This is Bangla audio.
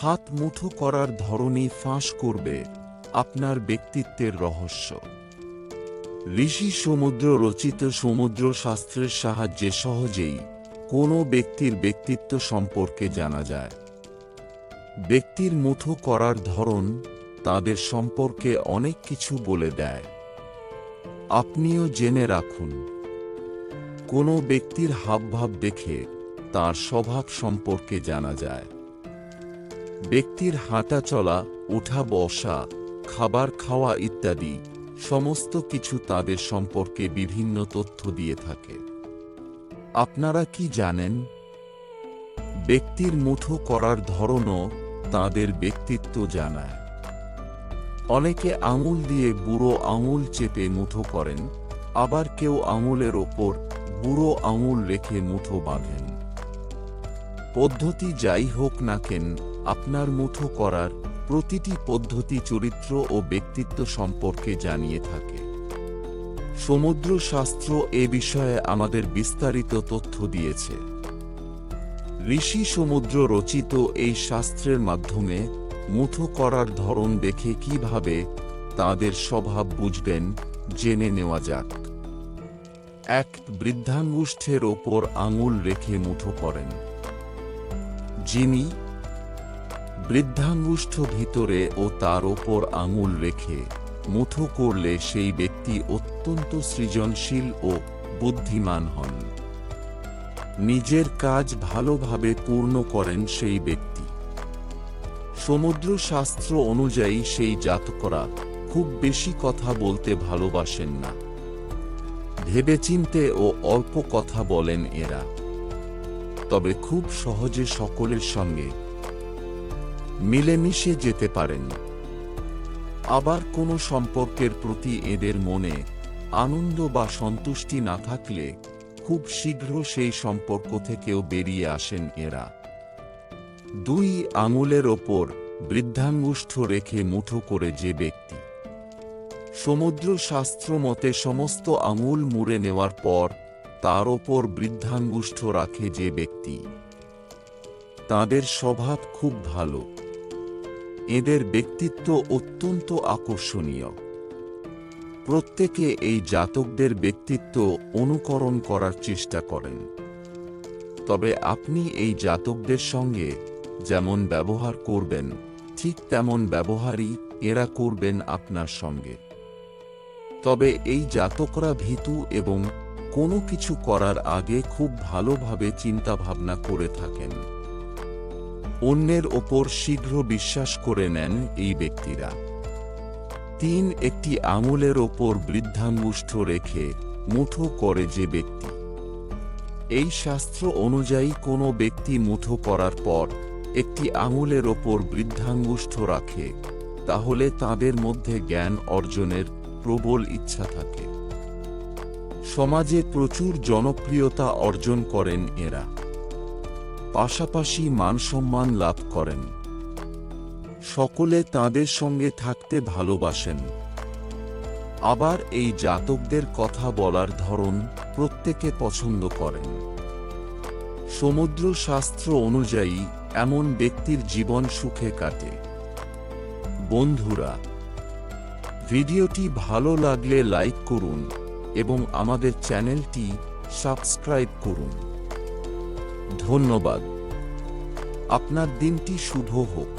হাত মুঠো করার ধরনই ফাঁস করবে আপনার ব্যক্তিত্বের রহস্য। ঋষি সমুদ্র রচিত সমুদ্র শাস্ত্রের সাহায্যে সহজেই কোনো ব্যক্তির ব্যক্তিত্ব সম্পর্কে জানা যায়। ব্যক্তির মুঠো করার ধরন তাদের সম্পর্কে অনেক কিছু বলে দেয়। আপনিও জেনে রাখুন, কোনো ব্যক্তির হাবভাব দেখে তার স্বভাব সম্পর্কে জানা যায়। ব্যক্তির হাঁটা চলা, ওঠা বসা, খাবার খাওয়া ইত্যাদি সমস্ত কিছু তাদের সম্পর্কে বিভিন্ন তথ্য দিয়ে থাকে। আপনারা কি জানেন? ব্যক্তির মুঠো করার ধরনও তাদের ব্যক্তিত্ব জানায়। অনেকে আঙুল দিয়ে বুড়ো আঙুল চেপে মুঠো করেন, আবার কেউ আঙুলের ওপর বুড়ো আঙুল রেখে মুঠো বাঁধেন। পদ্ধতি যাই হোক না কেন, আপনার মুঠো করার প্রতিটি পদ্ধতি চরিত্র ও ব্যক্তিত্ব সম্পর্কে জানিয়ে থাকে। সমুদ্র শাস্ত্র এ বিষয়ে আমাদের বিস্তারিত তথ্য দিয়েছে। ঋষি সমুদ্র রচিত এই শাস্ত্রের মাধ্যমে মুঠো করার ধরন দেখে কিভাবে তাদের স্বভাব বুঝবেন জেনে নেওয়া যাক। ১. বৃদ্ধাঙ্গুষ্ঠের ওপর আঙুল রেখে মুঠো করেন। যিনি বৃদ্ধাঙ্গুষ্ঠ ভিতরে ও তার ওপর আঙুল রেখে মুঠো করলে সেই ব্যক্তি অত্যন্ত সৃজনশীল ও বুদ্ধিমান হন। নিজের কাজ ভালোভাবে পূর্ণ করেন সেই ব্যক্তি। সমুদ্র শাস্ত্র অনুযায়ী সেই জাতকরা খুব বেশি কথা বলতে ভালোবাসেন না। ভেবেচিন্তে ও অল্প কথা বলেন এরা, তবে খুব সহজে সকলের সঙ্গে মিলেমিশে যেতে পারেন। আবার কোনো সম্পর্কের প্রতি এদের মনে আনন্দ বা সন্তুষ্টি না থাকলে খুব শীঘ্র সেই সম্পর্ক থেকেও বেরিয়ে আসেন এরা। ২. আঙুলের ওপর বৃদ্ধাঙ্গুষ্ঠ রেখে মুঠো করে যে ব্যক্তি। সমুদ্র শাস্ত্র মতে সমস্ত আঙুল মুড়ে নেওয়ার পর তার ওপর বৃদ্ধাঙ্গুষ্ঠ রাখে যে ব্যক্তি, তাদের স্বভাব খুব ভালো। এদের ব্যক্তিত্ব অত্যন্ত আকর্ষণীয়। প্রত্যেকে এই জাতকদের ব্যক্তিত্ব অনুকরণ করার চেষ্টা করেন। তবে আপনি এই জাতকদের সঙ্গে যেমন ব্যবহার করবেন, ঠিক তেমন ব্যবহারই এরা করবেন আপনার সঙ্গে। তবে এই জাতকরা ভীতু এবং কোনো কিছু করার আগে খুব ভালোভাবে চিন্তাভাবনা করে থাকেন। অন্যের ওপর শীঘ্র বিশ্বাস করে নেন এই ব্যক্তিরা। ৩. একটি আঙুলের ওপর বৃদ্ধাঙ্গুষ্ঠ রেখে মুঠো করে যে ব্যক্তি। এই শাস্ত্র অনুযায়ী কোনো ব্যক্তি মুঠো করার পর একটি আঙুলের ওপর বৃদ্ধাঙ্গুষ্ঠ রাখে, তাহলে তাদের মধ্যে জ্ঞান অর্জনের প্রবল ইচ্ছা থাকে। সমাজে প্রচুর জনপ্রিয়তা অর্জন করেন এরা, পাশাপাশি মানসম্মান লাভ করেন। সকলে তাদের সঙ্গে থাকতে ভালোবাসেন। আবার এই জাতকদের কথা বলার ধরন প্রত্যেকে পছন্দ করেন। সমুদ্র শাস্ত্র অনুযায়ী এমন ব্যক্তির জীবন সুখে কাটে। বন্ধুরা, ভিডিওটি ভালো লাগলে লাইক করুন এবং আমাদের চ্যানেলটি সাবস্ক্রাইব করুন। ধন্যবাদ। আপনার দিনটি শুভ হোক।